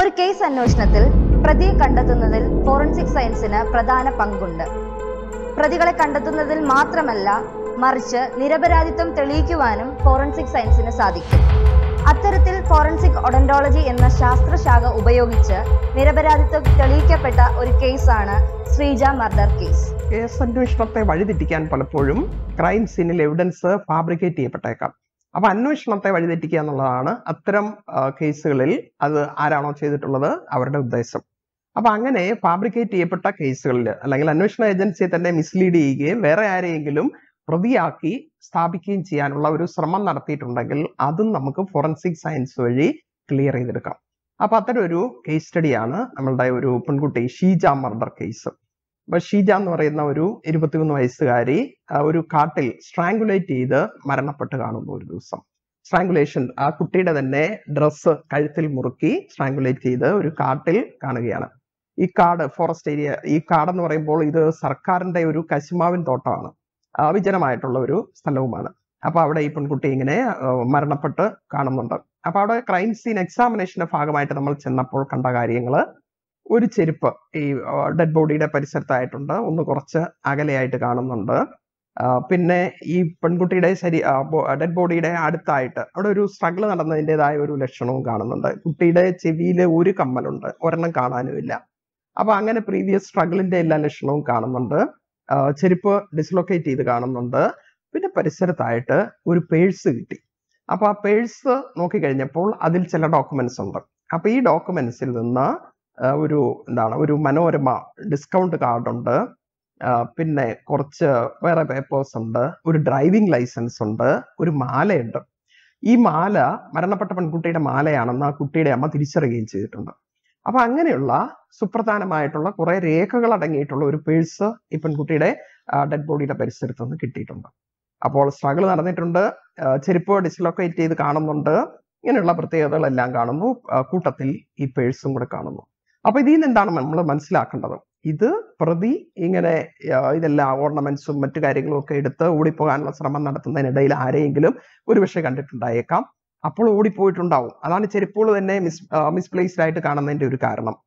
ഒരു കേസ് അന്വേഷണത്തിൽ പ്രതിയെ കണ്ടെത്തുന്നതിൽ ഫോറൻസിക് സയൻസിന് പ്രധാന പങ്കുണ്ട്. പ്രതികളെ കണ്ടെത്തുന്നതിൽ മാത്രമല്ല, മറിച്ച് നിരപരാധിത്വം തെളിയിക്കുവാനും ഫോറൻസിക് സയൻസിന് സാധിക്കും. അത്തരത്തിൽ ഫോറൻസിക് ഒഡന്റോളജി എന്ന ശാസ്ത്രശാഖ ഉപയോഗിച്ച് നിരപരാധിത്വം തെളിയിക്കപ്പെട്ട ഒരു കേസാണ് ശ്രീജ മർഡർ കേസ്. കേസ് അന്വേഷണത്തെ വഴിതെറ്റിക്കാൻ പലപ്പോഴും ക്രൈം സീനിൽ എവിഡൻസ് ഫാബ്രിക്കേറ്റ് ചെയ്യപ്പെട്ടേക്കാം. അപ്പൊ അന്വേഷണത്തെ വഴിതെറ്റിക്കുക എന്നുള്ളതാണ് അത്തരം കേസുകളിൽ അത് ആരാണോ ചെയ്തിട്ടുള്ളത് അവരുടെ ഉദ്ദേശം. അപ്പൊ അങ്ങനെ ഫാബ്രിക്കേറ്റ് ചെയ്യപ്പെട്ട കേസുകളിൽ അല്ലെങ്കിൽ അന്വേഷണ ഏജൻസിയെ തന്നെ മിസ്ലീഡ് ചെയ്യുകയും വേറെ ആരെയെങ്കിലും പ്രതിയാക്കി സ്ഥാപിക്കുകയും ചെയ്യാനുള്ള ഒരു ശ്രമം നടത്തിയിട്ടുണ്ടെങ്കിൽ അതും നമുക്ക് ഫോറൻസിക് സയൻസ് വഴി ക്ലിയർ ചെയ്തെടുക്കാം. അപ്പൊ അത്തരം ഒരു കേസ് സ്റ്റഡിയാണ് നമ്മളുടെ ഒരു പെൺകുട്ടി ഷീജ മർഡർ കേസ്. അപ്പൊ ഷീജ എന്ന് പറയുന്ന ഒരു 23 വയസ്സുകാരി ഒരു കാട്ടിൽ സ്ട്രാങ്കുലേറ്റ് ചെയ്ത് മരണപ്പെട്ട് കാണുന്നു. ഒരു ദിവസം സ്ട്രാങ്കുലേഷൻ, ആ കുട്ടിയുടെ തന്നെ ഡ്രസ്സ് കഴുത്തിൽ മുറുക്കി സ്ട്രാങ്കുലേറ്റ് ചെയ്ത് ഒരു കാട്ടിൽ കാണുകയാണ്. ഈ കാട് ഫോറസ്റ്റ് ഏരിയ, ഈ കാടെന്ന് പറയുമ്പോൾ ഇത് സർക്കാരിന്റെ ഒരു കശുമാവിൻ തോട്ടമാണ്, വിജനമായിട്ടുള്ള ഒരു സ്ഥലവുമാണ്. അപ്പൊ അവിടെ ഈ പെൺകുട്ടി ഇങ്ങനെ മരണപ്പെട്ട് കാണുന്നുണ്ട്. അപ്പൊ അവിടെ ക്രൈം സീൻ എക്സാമിനേഷന്റെ ഭാഗമായിട്ട് നമ്മൾ ചെന്നപ്പോൾ കണ്ട കാര്യങ്ങള്, ഒരു ചെരുപ്പ് ഈ ഡെഡ് ബോഡിയുടെ പരിസരത്തായിട്ടുണ്ട്, ഒന്ന് കുറച്ച് അകലെയായിട്ട് കാണുന്നുണ്ട്. പിന്നെ ഈ പെൺകുട്ടിയുടെ ഡെഡ് ബോഡിയുടെ അടുത്തായിട്ട് അവിടെ ഒരു സ്ട്രഗിൾ നടന്നതിൻ്റെതായ ഒരു ലക്ഷണവും കാണുന്നുണ്ട്. കുട്ടിയുടെ ചെവിയിൽ ഒരു കമ്മലുണ്ട്, ഒരെണ്ണം കാണാനുമില്ല. അപ്പൊ അങ്ങനെ പ്രീവിയസ് സ്ട്രഗിളിന്റെ എല്ലാ ലക്ഷണവും കാണുന്നുണ്ട്. ചെരുപ്പ് ഡിസ്ലൊക്കേറ്റ് ചെയ്ത് കാണുന്നുണ്ട്. പിന്നെ പരിസരത്തായിട്ട് ഒരു പേഴ്സ് കിട്ടി. അപ്പൊ ആ പേഴ്സ് നോക്കിക്കഴിഞ്ഞപ്പോൾ അതിൽ ചില ഡോക്യുമെന്റ്സ് ഉണ്ട്. അപ്പൊ ഈ ഡോക്യുമെന്റ്സിൽ നിന്ന് ഒരു മനോരമ ഡിസ്കൗണ്ട് കാർഡ് ഉണ്ട്, പിന്നെ കുറച്ച് വേറെ പേപ്പേഴ്സ് ഉണ്ട്, ഒരു ഡ്രൈവിംഗ് ലൈസൻസ് ഉണ്ട്, ഒരു മാലയുണ്ട്. ഈ മാല മരണപ്പെട്ട പെൺകുട്ടിയുടെ മാലയാണെന്ന് ആ കുട്ടിയുടെ അമ്മ തിരിച്ചറിയുകയും ചെയ്തിട്ടുണ്ട്. അപ്പൊ അങ്ങനെയുള്ള സുപ്രധാനമായിട്ടുള്ള കുറെ രേഖകൾ അടങ്ങിയിട്ടുള്ള ഒരു പേഴ്സ് ഈ പെൺകുട്ടിയുടെ ഡെഡ് ബോഡിയുടെ പരിസരത്ത് നിന്ന് കിട്ടിയിട്ടുണ്ട്. അപ്പോൾ സ്ട്രഗിൾ നടന്നിട്ടുണ്ട്, ചെരുപ്പ് ഡിസ്ലൊക്കേറ്റ് ചെയ്ത് കാണുന്നുണ്ട്, ഇങ്ങനെയുള്ള പ്രത്യേകതകളെല്ലാം കാണുന്നു. കൂട്ടത്തിൽ ഈ പേഴ്സും കൂടെ കാണുന്നു. അപ്പൊ ഇതിൽ നിന്ന് എന്താണ് നമ്മൾ മനസ്സിലാക്കേണ്ടത്? ഇത് പ്രതി ഇങ്ങനെ ഇതെല്ലാം ഓർണമെന്റ്സും മറ്റു കാര്യങ്ങളും ഒക്കെ എടുത്ത് ഓടിപ്പോകാനുള്ള ശ്രമം നടത്തുന്നതിനിടയിൽ ആരെയെങ്കിലും ഒരുപക്ഷെ കണ്ടിട്ടുണ്ടായേക്കാം. അപ്പോൾ ഓടിപ്പോയിട്ടുണ്ടാവും. അതാണ് ചെരുപ്പുകൾ തന്നെ മിസ്പ്ലേസ്ഡ് ആയിട്ട് കാണുന്നതിന്റെ ഒരു കാരണം.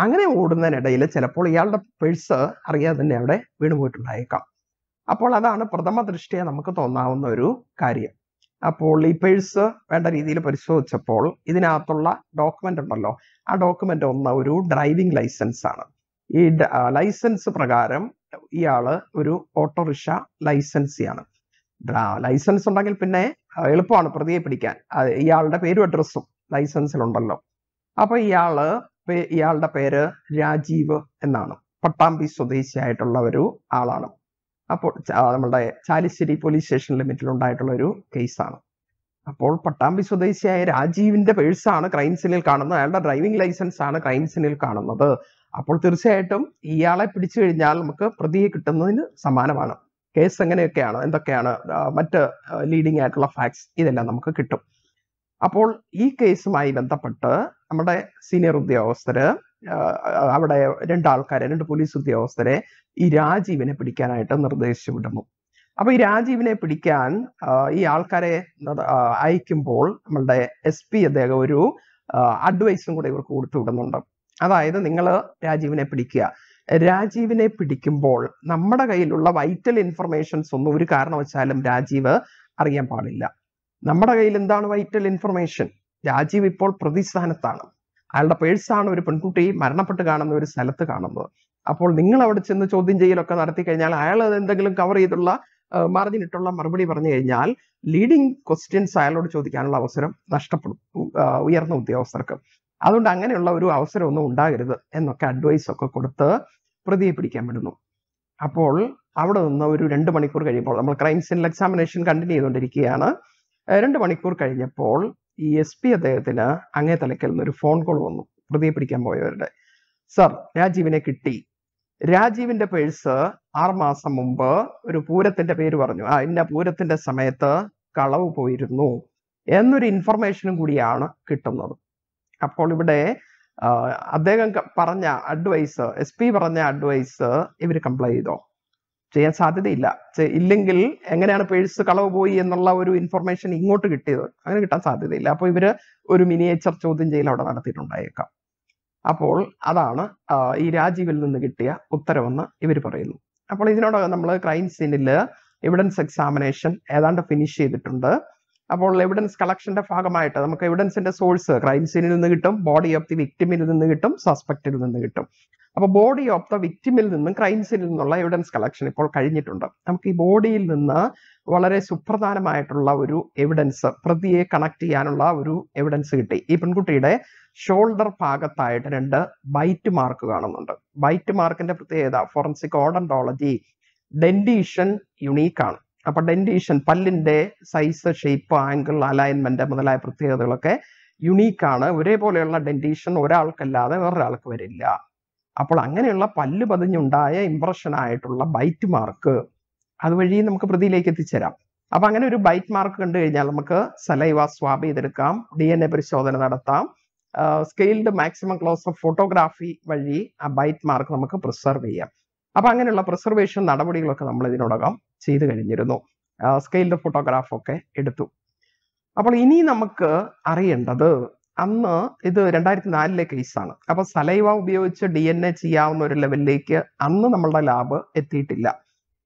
അങ്ങനെ ഓടുന്നതിനിടയിൽ ചിലപ്പോൾ ഇയാളുടെ പേഴ്സ് അറിയാതെ തന്നെ അവിടെ വീണുപോയിട്ടുണ്ടായേക്കാം. അപ്പോൾ അതാണ് പ്രഥമ ദൃഷ്ടിയ നമുക്ക് തോന്നാവുന്ന ഒരു കാര്യം. അപ്പോൾ ഈ പേഴ്സ് വേണ്ട രീതിയിൽ പരിശോധിച്ചപ്പോൾ ഇതിനകത്തുള്ള ഡോക്യുമെന്റ് ഉണ്ടല്ലോ, ആ ഡോക്യുമെന്റ് ഒരു ഡ്രൈവിംഗ് ലൈസൻസ് ആണ്. ഈ ലൈസൻസ് പ്രകാരം ഇയാള് ഒരു ഓട്ടോറിക്ഷ ലൈസൻസിയാണ്. ലൈസൻസ് ഉണ്ടെങ്കിൽ പിന്നെ എളുപ്പമാണ് പ്രതിയെ പിടിക്കാൻ. ഇയാളുടെ പേരും അഡ്രസ്സും ലൈസൻസിലുണ്ടല്ലോ. അപ്പൊ ഇയാളുടെ പേര് രാജീവ് എന്നാണ്. പട്ടാമ്പി സ്വദേശിയായിട്ടുള്ള ഒരു ആളാണ്. അപ്പോൾ നമ്മളുടെ ചാലിശ്ശേരി പോലീസ് സ്റ്റേഷൻ ലിമിറ്റിൽ ഉണ്ടായിട്ടുള്ള ഒരു കേസാണ്. അപ്പോൾ പട്ടാമ്പി സ്വദേശിയായ രാജീവിന്റെ പേഴ്സാണ് ക്രൈം സീനിൽ കാണുന്നത്, അയാളുടെ ഡ്രൈവിംഗ് ലൈസൻസ് ആണ് ക്രൈം സീനിൽ കാണുന്നത്. അപ്പോൾ തീർച്ചയായിട്ടും ഇയാളെ പിടിച്ചു കഴിഞ്ഞാൽ നമുക്ക് പ്രതിയെ കിട്ടുന്നതിന് സമാനമാണ്. കേസ് എങ്ങനെയൊക്കെയാണ്, എന്തൊക്കെയാണ് മറ്റ് ലീഡിംഗ് ആയിട്ടുള്ള ഫാക്ട്സ്, ഇതെല്ലാം നമുക്ക് കിട്ടും. അപ്പോൾ ഈ കേസുമായി ബന്ധപ്പെട്ട് നമ്മുടെ സീനിയർ ഉദ്യോഗസ്ഥര് അവിടെ രണ്ട് പോലീസ് ഉദ്യോഗസ്ഥരെ ഈ രാജീവിനെ പിടിക്കാനായിട്ട് നിർദ്ദേശിച്ചു വിടുന്നു. അപ്പൊ ഈ രാജീവിനെ പിടിക്കാൻ ഈ ആൾക്കാരെ അയക്കുമ്പോൾ നമ്മളുടെ SP അദ്ദേഹം ഒരു അഡ്വൈസും കൂടെ ഇവർക്ക് കൊടുത്തു വിടുന്നുണ്ട്. അതായത് നിങ്ങൾ രാജീവിനെ പിടിക്കുക, രാജീവിനെ പിടിക്കുമ്പോൾ നമ്മുടെ കയ്യിലുള്ള വൈറ്റൽ ഇൻഫർമേഷൻസ് ഒന്നും ഒരു കാരണവശാലും രാജീവ് അറിയാൻ പാടില്ല. നമ്മുടെ കയ്യിൽ എന്താണ് വൈറ്റൽ ഇൻഫർമേഷൻ? രാജീവ് ഇപ്പോൾ പ്രതിസ്ഥാനത്താണ്. അയാളുടെ പേഴ്സാണ് ഒരു പെൺകുട്ടി മരണപ്പെട്ട് കാണുന്ന ഒരു സ്ഥലത്ത് കാണുന്നത്. അപ്പോൾ നിങ്ങൾ അവിടെ ചെന്ന് ചോദ്യം ചെയ്യലൊക്കെ നടത്തി കഴിഞ്ഞാൽ അയാൾ അത് എന്തെങ്കിലും കവർ ചെയ്തുള്ള മാർജിനിട്ടുള്ള മറുപടി പറഞ്ഞു കഴിഞ്ഞാൽ ലീഡിങ് ക്വസ്റ്റ്യൻസ് അയാളോട് ചോദിക്കാനുള്ള അവസരം നഷ്ടപ്പെടും ഉയർന്ന ഉദ്യോഗസ്ഥർക്ക്. അതുകൊണ്ട് അങ്ങനെയുള്ള ഒരു അവസരമൊന്നും ഉണ്ടാകരുത് എന്നൊക്കെ അഡ്വൈസ് ഒക്കെ കൊടുത്ത് പ്രതിയെ പിടിക്കാൻ വിടുന്നു. അപ്പോൾ അവിടെ നിന്ന് ഒരു 2 മണിക്കൂർ കഴിയുമ്പോൾ നമ്മൾ ക്രൈം സീനിൽ എക്സാമിനേഷൻ കണ്ടിന്യൂ ചെയ്തുകൊണ്ടിരിക്കുകയാണ്. 2 മണിക്കൂർ കഴിഞ്ഞപ്പോൾ ഈ SP അദ്ദേഹത്തിന് അങ്ങേ തലയ്ക്കൽ നിന്ന് ഒരു ഫോൺ കോൾ വന്നു. പ്രതിയെ പിടിക്കാൻ പോയവരുടെ, സർ രാജീവിനെ കിട്ടി, രാജീവിന്റെ പേഴ്സ് 6 മാസം മുമ്പ് ഒരു പൂരത്തിന്റെ പേര് പറഞ്ഞു, ഇന്ന പൂരത്തിന്റെ സമയത്ത് കളവ് പോയിരുന്നു എന്നൊരു ഇൻഫർമേഷനും കൂടിയാണ് കിട്ടുന്നത്. അപ്പോൾ ഇവിടെ അദ്ദേഹം പറഞ്ഞ അഡ്വൈസ്, SP പറഞ്ഞ അഡ്വൈസ് ഇവർ കംപ്ലൈ ചെയ്തോ? ചെയ്യാൻ സാധ്യതയില്ല. ഇല്ലെങ്കിൽ എങ്ങനെയാണ് പേഴ്സ് കളവ് പോയി എന്നുള്ള ഒരു ഇൻഫർമേഷൻ ഇങ്ങോട്ട് കിട്ടിയത്? അങ്ങനെ കിട്ടാൻ സാധ്യതയില്ല. അപ്പോൾ ഇവര് ഒരു മിനിയേച്ചർ ചോദ്യം ചെയ്യൽ അവിടെ നടത്തിയിട്ടുണ്ടായേക്കാം. അപ്പോൾ അതാണ് ഈ രാജീവിൽ നിന്ന് കിട്ടിയ ഉത്തരവെന്ന് ഇവർ പറയുന്നു. അപ്പോൾ ഇതിനോടകം നമ്മൾ ക്രൈം സീനിൽ എവിഡൻസ് എക്സാമിനേഷൻ ഏതാണ്ട് ഫിനിഷ് ചെയ്തിട്ടുണ്ട്. അപ്പോൾ എവിഡൻസ് കളക്ഷന്റെ ഭാഗമായിട്ട് നമുക്ക് എവിഡൻസിന്റെ സോഴ്സ് ക്രൈം സീനിൽ നിന്ന് കിട്ടും, ബോഡി ഓഫ് ദി വിക്ടിമിൽ നിന്ന് കിട്ടും, സസ്പെക്റ്റിൽ നിന്ന് കിട്ടും. അപ്പോൾ ബോഡി ഓഫ് ദ വിക്ടിമിൽ നിന്നും ക്രൈം സീനിൽ നിന്നുള്ള എവിഡൻസ് കളക്ഷൻ ഇപ്പോൾ കഴിഞ്ഞിട്ടുണ്ട്. നമുക്ക് ഈ ബോഡിയിൽ നിന്ന് വളരെ സുപ്രധാനമായിട്ടുള്ള ഒരു എവിഡൻസ്, പ്രതിയെ കണക്ട് ചെയ്യാനുള്ള ഒരു എവിഡൻസ് കിട്ടി. ഈ പെൺകുട്ടിയുടെ ഷോൾഡർ ഭാഗത്തായിട്ട് 2 ബൈറ്റ് മാർക്ക് കാണുന്നുണ്ട്. ബൈറ്റ് മാർക്കിന്റെ പ്രത്യേകത ഫോറൻസിക് ഓഡന്റോളജി ഡെന്റീഷൻ യുണീക്ക് ആണ്. അപ്പൊ ഡെന്റീഷൻ പല്ലിന്റെ സൈസ്, ഷേപ്പ്, ആംഗിൾ, അലൈൻമെന്റ് മുതലായ പ്രത്യേകതകളൊക്കെ യുണീക്ക് ആണ്. ഒരേപോലെയുള്ള ഡെന്റീഷൻ ഒരാൾക്കല്ലാതെ വേറൊരാൾക്ക് വരില്ല. അപ്പോൾ അങ്ങനെയുള്ള പല്ല് പതിഞ്ഞുണ്ടായ ഇംപ്രഷൻ ആയിട്ടുള്ള ബൈറ്റ് മാർക്ക് അതുവഴി നമുക്ക് പ്രതിയിലേക്ക് എത്തിച്ചേരാം. അപ്പൊ അങ്ങനെ ഒരു ബൈറ്റ് മാർക്ക് കണ്ടു കഴിഞ്ഞാൽ നമുക്ക് സലൈവ സ്വാബ് ചെയ്തെടുക്കാം, DNA പരിശോധന നടത്താം, scaled maximum close of photography വഴി ആ ബൈറ്റ് മാർക്ക് നമുക്ക് പ്രിസർവ് ചെയ്യാം. അപ്പൊ അങ്ങനെയുള്ള പ്രിസർവേഷൻ നടപടികളൊക്കെ നമ്മൾ ഇതിനോടകം ചെയ്തു കഴിഞ്ഞിരുന്നു. സ്കെയിൽഡ് ഫോട്ടോഗ്രാഫ് ഒക്കെ എടുത്തു. അപ്പോൾ ഇനി നമുക്ക് അറിയേണ്ടത്, അന്ന് ഇത് 2004 കേസാണ്. അപ്പൊ സലൈവ ഉപയോഗിച്ച് DNA ചെയ്യാവുന്ന ഒരു ലെവലിലേക്ക് അന്ന് നമ്മളുടെ ലാബ് എത്തിയിട്ടില്ല.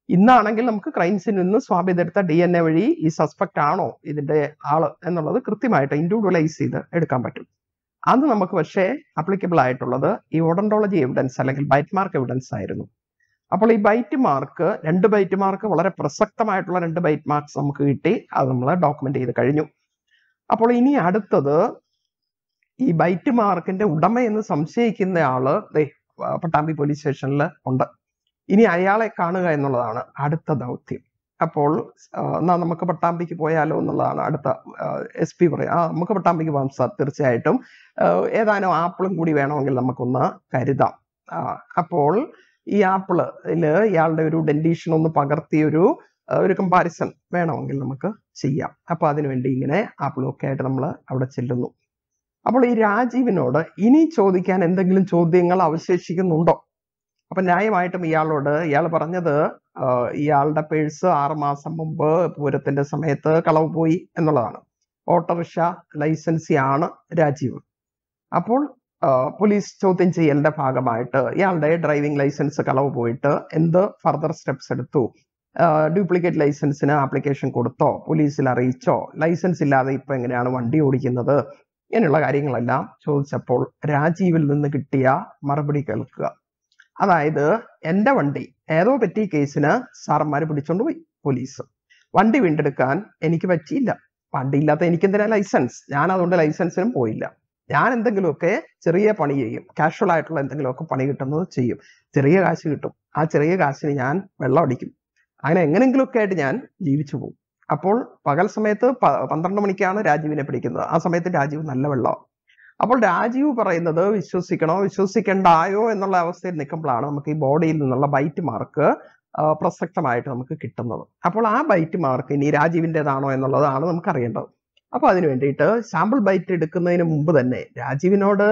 ഇന്നാണെങ്കിൽ നമുക്ക് ക്രൈം സീനിൽ നിന്ന് സ്വാബ് ചെയ്തെടുത്ത DNA വഴി ഈ സസ്പെക്ട് ആണോ ഇതിന്റെ ആള് എന്നുള്ളത് കൃത്യമായിട്ട് ഇൻഡിവിജ്വലൈസ് ചെയ്ത് എടുക്കാൻ പറ്റും. അത് നമുക്ക് പക്ഷേ അപ്ലിക്കബിൾ ആയിട്ടുള്ളത് ഈ ഓഡന്റോളജി എവിഡൻസ് അല്ലെങ്കിൽ ബൈറ്റ് മാർക്ക് എവിഡൻസ് ആയിരുന്നു. അപ്പോൾ ഈ ബൈറ്റ് മാർക്ക് 2 ബൈറ്റ് മാർക്ക് വളരെ പ്രസക്തമായിട്ടുള്ള 2 ബൈറ്റ് മാർക്സ് നമുക്ക് കിട്ടി. അത് നമ്മൾ ഡോക്യുമെന്റ് ചെയ്ത് കഴിഞ്ഞു. അപ്പോൾ ഇനി അടുത്തത് ഈ ബൈറ്റ് മാർക്കിന്റെ ഉടമയെന്ന് സംശയിക്കുന്ന ആള് പട്ടാമ്പി പോലീസ് സ്റ്റേഷനിൽ ഉണ്ട്. ഇനി അയാളെ കാണുക എന്നുള്ളതാണ് അടുത്ത ദൗത്യം. അപ്പോൾ എന്നാ നമുക്ക് പട്ടാമ്പിക്ക് പോയാലോ എന്നുള്ളതാണ് അടുത്ത. SP പറയാം, നമുക്ക് പട്ടാമ്പിക്ക് പോകാം സാർ, തീർച്ചയായിട്ടും. ഏതാനും ആപ്പിളും കൂടി വേണമെങ്കിൽ നമുക്കൊന്ന് കരുതാം. അപ്പോൾ ഈ ആപ്പിളില് ഇയാളുടെ ഒരു ഡെന്റീഷൻ ഒന്ന് പകർത്തിയ ഒരു കമ്പാരിസൺ വേണമെങ്കിൽ നമുക്ക് ചെയ്യാം. അപ്പൊ അതിനുവേണ്ടി ഇങ്ങനെ ആപ്പിളും ഒക്കെ ആയിട്ട് നമ്മൾ അവിടെ ചെല്ലുന്നു. അപ്പോൾ ഈ രാജീവിനോട് ഇനി ചോദിക്കാൻ എന്തെങ്കിലും ചോദ്യങ്ങൾ അവശേഷിക്കുന്നുണ്ടോ? അപ്പൊ ന്യായമായിട്ടും ഇയാൾ പറഞ്ഞത് ഇയാളുടെ പേഴ്സ് 6 മാസം മുമ്പ് പൂരത്തിന്റെ സമയത്ത് കളവ് പോയി എന്നുള്ളതാണ്. ഓട്ടോറിക്ഷ ലൈസൻസി ആണ് രാജീവ്. അപ്പോൾ പോലീസ് ചോദ്യം ചെയ്യലിന്റെ ഭാഗമായിട്ട് ഇയാളുടെ ഡ്രൈവിംഗ് ലൈസൻസ് കളവ് പോയിട്ട് എന്ത് ഫർദർ സ്റ്റെപ്സ് എടുത്തു, ഡ്യൂപ്ലിക്കേറ്റ് ലൈസൻസിന് ആപ്ലിക്കേഷൻ കൊടുത്തോ, പോലീസിൽ അറിയിച്ചോ, ലൈസൻസ് ഇല്ലാതെ ഇപ്പൊ എങ്ങനെയാണ് വണ്ടി ഓടിക്കുന്നത്, ഇങ്ങനെയുള്ള കാര്യങ്ങളെല്ലാം ചോദിച്ചപ്പോൾ രാജീവിൽ നിന്ന് കിട്ടിയ മറുപടി കേൾക്കുക. അതായത് എന്റെ വണ്ടി ഏതോ പറ്റിയ കേസിന് സാറന്മാര് പിടിച്ചോണ്ട് പോയി പോലീസ്. വണ്ടി വീണ്ടെടുക്കാൻ എനിക്ക് പറ്റിയില്ല. വണ്ടി ഇല്ലാത്ത എനിക്ക് എന്തിനാ ലൈസൻസ്? ഞാൻ അതുകൊണ്ട് ലൈസൻസിനും പോയില്ല. ഞാൻ എന്തെങ്കിലുമൊക്കെ ചെറിയ പണി ചെയ്യും, കാഷ്വൽ ആയിട്ടുള്ള എന്തെങ്കിലുമൊക്കെ പണി കിട്ടുന്നത് ചെയ്യും. ചെറിയ കാശ് കിട്ടും, ആ ചെറിയ കാശിന് ഞാൻ വെള്ളം അടിക്കും. അങ്ങനെ എങ്ങനെങ്കിലുമൊക്കെ ആയിട്ട് ഞാൻ ജീവിച്ചു പോകും. അപ്പോൾ പകൽ സമയത്ത് 12 മണിക്കാണ് രാജീവിനെ പിടിക്കുന്നത്. ആ സമയത്ത് രാജീവ് നല്ല വെള്ളം. അപ്പോൾ രാജീവ് പറയുന്നത് വിശ്വസിക്കണോ വിശ്വസിക്കണ്ടായോ എന്നുള്ള അവസ്ഥയിൽ നിൽക്കുമ്പോഴാണ് നമുക്ക് ഈ ബോഡിയിൽ നിന്നുള്ള ബൈറ്റ് മാർക്ക് പ്രസക്തമായിട്ട് നമുക്ക് കിട്ടുന്നത്. അപ്പോൾ ആ ബൈറ്റ് മാർക്ക് ഇനി രാജീവിൻ്റെതാണോ എന്നുള്ളതാണ് നമുക്ക് അറിയേണ്ടത്. അപ്പൊ അതിനു വേണ്ടിയിട്ട് സാമ്പിൾ ബൈറ്റ് എടുക്കുന്നതിന് മുമ്പ് തന്നെ രാജീവിനോട്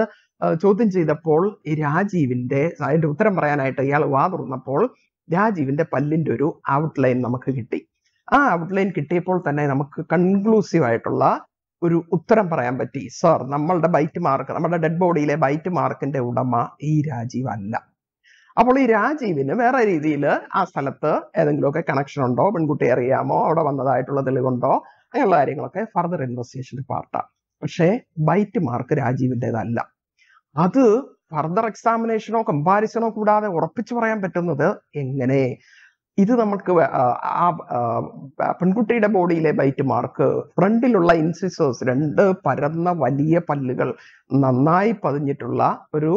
ചോദ്യം ചെയ്തപ്പോൾ ഈ രാജീവിന്റെ അതിന്റെ ഉത്തരം പറയാനായിട്ട് ഇയാൾ വാ തുറന്നപ്പോൾ രാജീവിന്റെ പല്ലിന്റെ ഒരു ഔട്ട്ലൈൻ നമുക്ക് കിട്ടി. ആ ഔട്ട്ലൈൻ കിട്ടിയപ്പോൾ തന്നെ നമുക്ക് കൺക്ലൂസീവ് ആയിട്ടുള്ള ഒരു ഉത്തരം പറയാൻ പറ്റി. സർ, നമ്മളുടെ ബൈറ്റ് മാർക്ക്, നമ്മുടെ ഡെഡ് ബോഡിയിലെ ബൈറ്റ് മാർക്കിന്റെ ഉടമ ഈ രാജീവ് അല്ല. അപ്പോൾ ഈ രാജീവിന് വേറെ രീതിയിൽ ആ സ്ഥലത്ത് ഏതെങ്കിലുമൊക്കെ കണക്ഷൻ ഉണ്ടോ, പെൺകുട്ടിയെ അറിയാമോ, അവിടെ വന്നതായിട്ടുള്ള തെളിവുണ്ടോ, അങ്ങനെയുള്ള കാര്യങ്ങളൊക്കെ ഫർദർ ഇൻവെസ്റ്റിഗേഷന്റെ പാർട്ടാണ്. പക്ഷേ ബൈറ്റ് മാർക്ക് രാജീവിൻ്റെതല്ല. അത് ഫർദർ എക്സാമിനേഷനോ കമ്പാരിസണോ കൂടാതെ ഉറപ്പിച്ചു പറയാൻ പറ്റുന്നത് എങ്ങനെ? ഇത് നമുക്ക് പെൺകുട്ടിയുടെ ബോഡിയിലെ ബൈറ്റ് മാർക്ക്, ഫ്രണ്ടിലുള്ള ഇൻസിസേഴ്സ്, 2 പരന്ന വലിയ പല്ലുകൾ നന്നായി പതിഞ്ഞിട്ടുള്ള ഒരു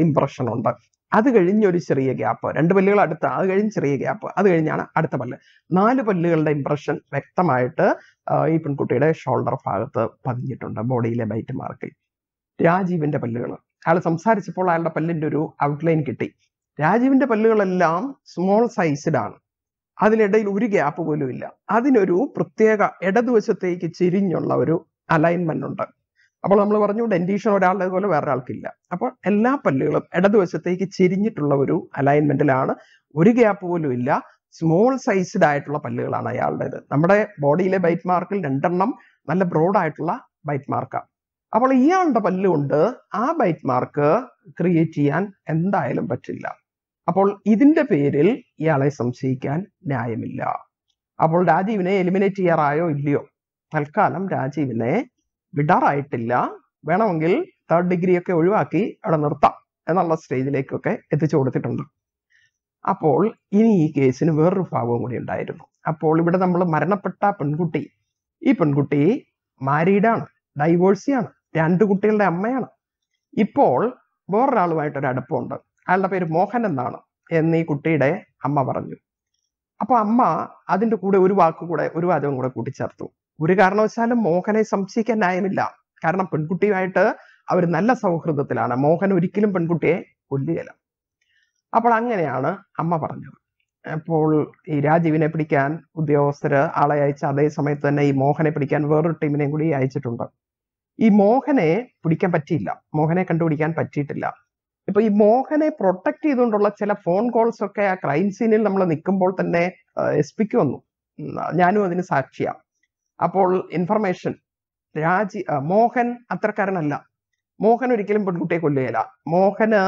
ഇംപ്രഷൻ ഉണ്ട്. അത് കഴിഞ്ഞ് ഒരു ചെറിയ ഗ്യാപ്പ്, 2 പല്ലുകൾ അടുത്ത്, അത് കഴിഞ്ഞ് ചെറിയ ഗ്യാപ്പ്, അത് കഴിഞ്ഞാണ് അടുത്ത പല്ല്. 4 പല്ലുകളുടെ ഇംപ്രഷൻ വ്യക്തമായിട്ട് ഈ പെൺകുട്ടിയുടെ ഷോൾഡർ ഭാഗത്ത് പതിഞ്ഞിട്ടുണ്ട് ബോഡിയിലെ ബൈറ്റ് മാർക്കിൽ. രാജീവിന്റെ പല്ലുകൾ, അയാൾ സംസാരിച്ചപ്പോൾ അയാളുടെ പല്ലിന്റെ ഒരു ഔട്ട്ലൈൻ കിട്ടി. രാജീവിന്റെ പല്ലുകളെല്ലാം സ്മോൾ സൈസ്ഡ് ആണ്. അതിനിടയിൽ ഒരു ഗ്യാപ്പ് പോലും ഇല്ല. അതിനൊരു പ്രത്യേക ഇടതുവശത്തേക്ക് ചെരിഞ്ഞുള്ള ഒരു അലൈൻമെന്റ് ഉണ്ട്. അപ്പോൾ നമ്മൾ പറഞ്ഞു ഡെന്റീഷൻ ഒരാളുടെ പോലെ വേറൊരാൾക്കില്ല. അപ്പോൾ എല്ലാ പല്ലുകളും ഇടതുവശത്തേക്ക് ചെരിഞ്ഞിട്ടുള്ള ഒരു അലൈൻമെന്റിലാണ്. ഒരു ഗ്യാപ്പ് പോലും ഇല്ല. സ്മോൾ സൈസ്ഡ് ആയിട്ടുള്ള പല്ലുകളാണ് അയാളുടേത്. നമ്മുടെ ബോഡിയിലെ ബൈറ്റ് മാർക്കിൽ 2 നല്ല ബ്രോഡ് ആയിട്ടുള്ള ബൈറ്റ് മാർക്കാണ്. അപ്പോൾ ഇയാളുടെ പല്ലുകൊണ്ട് ആ ബൈറ്റ് മാർക്ക് ക്രിയേറ്റ് ചെയ്യാൻ എന്തായാലും പറ്റില്ല. അപ്പോൾ ഇതിന്റെ പേരിൽ ഇയാളെ സംശയിക്കാൻ ന്യായമില്ല. അപ്പോൾ രാജീവിനെ എലിമിനേറ്റ് ചെയ്യാറായോ ഇല്ലയോ? തൽക്കാലം രാജീവിനെ വിടാറായിട്ടില്ല. വേണമെങ്കിൽ 3rd ഡിഗ്രി ഒക്കെ ഒഴിവാക്കി അവിടെ നിർത്താം എന്നുള്ള സ്റ്റേജിലേക്കൊക്കെ എത്തിച്ചു കൊടുത്തിട്ടുണ്ട്. അപ്പോൾ ഇനി ഈ കേസിന് വേറൊരു ഭാഗവും കൂടി ഉണ്ടായിരുന്നു. അപ്പോൾ ഇവിടെ നമ്മൾ മരണപ്പെട്ട പെൺകുട്ടി, ഈ പെൺകുട്ടി മാരീഡാണ്, ഡൈവോഴ്സിയാണ്, 2 കുട്ടികളുടെ അമ്മയാണ്. ഇപ്പോൾ വേറൊരാളുമായിട്ടൊരു അടുപ്പമുണ്ട്. അയാളുടെ പേര് മോഹൻ എന്നാണ് എന്ന് ഈ കുട്ടിയുടെ അമ്മ പറഞ്ഞു. അപ്പൊ അമ്മ അതിന്റെ കൂടെ ഒരു വാചകം കൂടെ കൂട്ടിച്ചേർത്തു. ഒരു കാരണവശാലും മോഹനെ സംശയിക്കാൻ ന്യായമില്ല. കാരണം പെൺകുട്ടിയുമായിട്ട് അവർ നല്ല സൗഹൃദത്തിലാണ്. മോഹൻ ഒരിക്കലും പെൺകുട്ടിയെ കൊല്ലുകയില്ല. അപ്പോൾ അങ്ങനെയാണ് അമ്മ പറഞ്ഞത്. അപ്പോൾ ഈ രാജീവിനെ പിടിക്കാൻ ഉദ്യോഗസ്ഥര് ആളെ അയച്ച അതേ സമയത്ത് തന്നെ ഈ മോഹനെ പിടിക്കാൻ വേറൊരു ടീമിനെയും കൂടി അയച്ചിട്ടുണ്ട്. ഈ മോഹനെ പിടിക്കാൻ പറ്റിയില്ല, മോഹനെ കണ്ടുപിടിക്കാൻ പറ്റിയിട്ടില്ല. ഇപ്പൊ ഈ മോഹനെ പ്രൊട്ടക്ട് ചെയ്തുകൊണ്ടുള്ള ചില ഫോൺ കോൾസ് ഒക്കെ ആ ക്രൈം സീനിൽ നമ്മൾ നിൽക്കുമ്പോൾ തന്നെ SP-ക്ക് വന്നു. ഞാനും അതിന് സാക്ഷിയാണ്. അപ്പോൾ ഇൻഫർമേഷൻ മോഹൻ അത്രക്കാരനല്ല. മോഹൻ ഒരിക്കലും പെൺകുട്ടിയെ കൊല്ലുകയില്ല. മോഹന്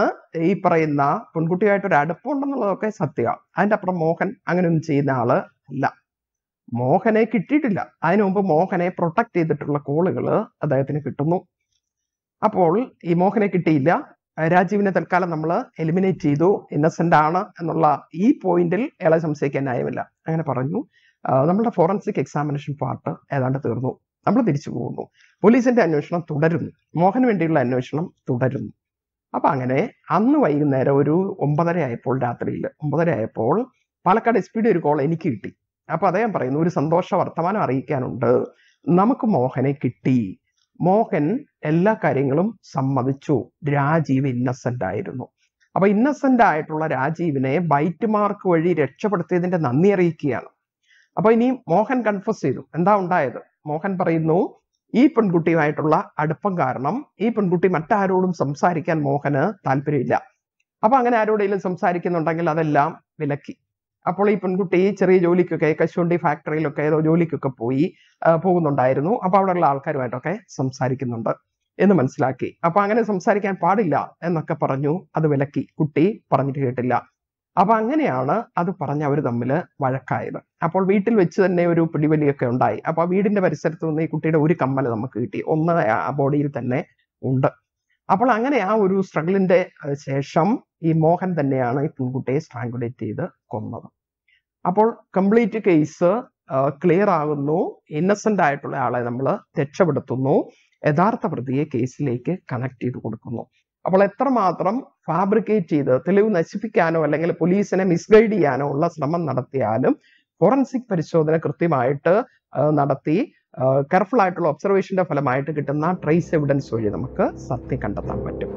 ഈ പറയുന്ന പെൺകുട്ടിയായിട്ടൊരു അടുപ്പമുണ്ടെന്നുള്ളതൊക്കെ സത്യമാണ്. അതിന്റെ അപ്പുറം മോഹൻ അങ്ങനെയൊന്നും ചെയ്യുന്ന ആള് അല്ല. മോഹനെ കിട്ടിയിട്ടില്ല. അതിനു മുമ്പ് മോഹനെ പ്രൊട്ടക്ട് ചെയ്തിട്ടുള്ള കോളുകൾ അദ്ദേഹത്തിന് കിട്ടുന്നു. അപ്പോൾ ഈ മോഹനെ കിട്ടിയില്ല. രാജീവിനെ തൽക്കാലം നമ്മൾ എലിമിനേറ്റ് ചെയ്തു, ഇന്നസെന്റ് ആണ് എന്നുള്ള ഈ പോയിന്റിൽ അയാളെ സംശയിക്കാൻ ന്യായമില്ല. അങ്ങനെ പറഞ്ഞു. നമ്മളുടെ ഫോറൻസിക് എക്സാമിനേഷൻ പാർട്ട് ഏതാണ്ട് തീർന്നു. നമ്മൾ തിരിച്ചു പോകുന്നു. പോലീസിന്റെ അന്വേഷണം തുടരുന്നു. മോഹന് വേണ്ടിയുള്ള അന്വേഷണം തുടരുന്നു. അപ്പൊ അങ്ങനെ അന്ന് വൈകുന്നേരം ഒരു 9:30 ആയപ്പോൾ, രാത്രിയിൽ 9:30 ആയപ്പോൾ പാലക്കാട് SP-യുടെ ഒരു കോൾ എനിക്ക് കിട്ടി. അപ്പൊ അദ്ദേഹം പറയുന്നു, ഒരു സന്തോഷ വർത്തമാനം അറിയിക്കാനുണ്ട്, നമുക്ക് മോഹനെ കിട്ടി. മോഹൻ എല്ലാ കാര്യങ്ങളും സമ്മതിച്ചു. രാജീവ് ഇന്നസെന്റ് ആയിരുന്നു. അപ്പൊ ഇന്നസെന്റ് ആയിട്ടുള്ള രാജീവിനെ ബൈറ്റ് മാർക്ക് വഴി രക്ഷപ്പെടുത്തിയതിന്റെ നന്ദി അറിയിക്കുകയാണ്. അപ്പൊ ഇനി മോഹൻ കൺഫസ് ചെയ്തു. എന്താ ഉണ്ടായത്? മോഹൻ പറയുന്നു, ഈ പെൺകുട്ടിയുമായിട്ടുള്ള അടുപ്പം കാരണം ഈ പെൺകുട്ടി മറ്റാരോടും സംസാരിക്കാൻ മോഹന് താല്പര്യമില്ല. അപ്പൊ അങ്ങനെ ആരോടെങ്കിലും സംസാരിക്കുന്നുണ്ടെങ്കിൽ അതെല്ലാം വിലക്കി. അപ്പോൾ ഈ പെൺകുട്ടി ചെറിയ ജോലിക്കൊക്കെ, കശുവണ്ടി ഫാക്ടറിയിലൊക്കെ ഏതോ ജോലിക്കൊക്കെ പോകുന്നുണ്ടായിരുന്നു. അപ്പൊ അവിടെയുള്ള ആൾക്കാരുമായിട്ടൊക്കെ സംസാരിക്കുന്നുണ്ട് എന്ന് മനസ്സിലാക്കി. അപ്പൊ അങ്ങനെ സംസാരിക്കാൻ പാടില്ല എന്നൊക്കെ പറഞ്ഞു. അത് വിലക്കി. കുട്ടി പറഞ്ഞിട്ട് കേട്ടില്ല. അപ്പൊ അങ്ങനെയാണ് അത് പറഞ്ഞ് അവർ തമ്മിൽ വഴക്കായത്. അപ്പോൾ വീട്ടിൽ വെച്ച് തന്നെ ഒരു പിടിവലിയൊക്കെ ഉണ്ടായി. അപ്പൊ ആ വീടിന്റെ പരിസരത്ത് നിന്ന് ഈ കുട്ടിയുടെ ഒരു കമ്മൽ നമുക്ക് കിട്ടി. ഒന്ന് ആ ബോഡിയിൽ തന്നെ ഉണ്ട്. അപ്പോൾ അങ്ങനെ ആ ഒരു സ്ട്രഗിളിന്റെ ശേഷം ഈ മോഹൻ തന്നെയാണ് ഈ പെൺകുട്ടിയെ സ്ട്രാങ്കുലേറ്റ് ചെയ്ത് കൊന്നത്. അപ്പോൾ കംപ്ലീറ്റ് കേസ് ക്ലിയർ ആകുന്നു. ഇന്നസെന്റ് ആയിട്ടുള്ള ആളെ നമ്മൾ രക്ഷപ്പെടുത്തുന്നു. യഥാർത്ഥ പ്രതിയെ കേസിലേക്ക് കണക്ട് ചെയ്ത് കൊടുക്കുന്നു. അപ്പോൾ എത്രമാത്രം ഫാബ്രിക്കേറ്റ് ചെയ്ത് തെളിവ് നശിപ്പിക്കാനോ അല്ലെങ്കിൽ പോലീസിനെ മിസ്ഗൈഡ് ചെയ്യാനോ ഉള്ള ശ്രമം നടത്തിയാലും ഫോറൻസിക് പരിശോധന കൃത്യമായിട്ട് നടത്തി കെയർഫുൾ ആയിട്ടുള്ള ഒബ്സർവേഷന്റെ ഫലമായിട്ട് കിട്ടുന്ന ട്രേസ് എവിഡൻസ് വഴി നമുക്ക് സത്യം കണ്ടെത്താൻ പറ്റും.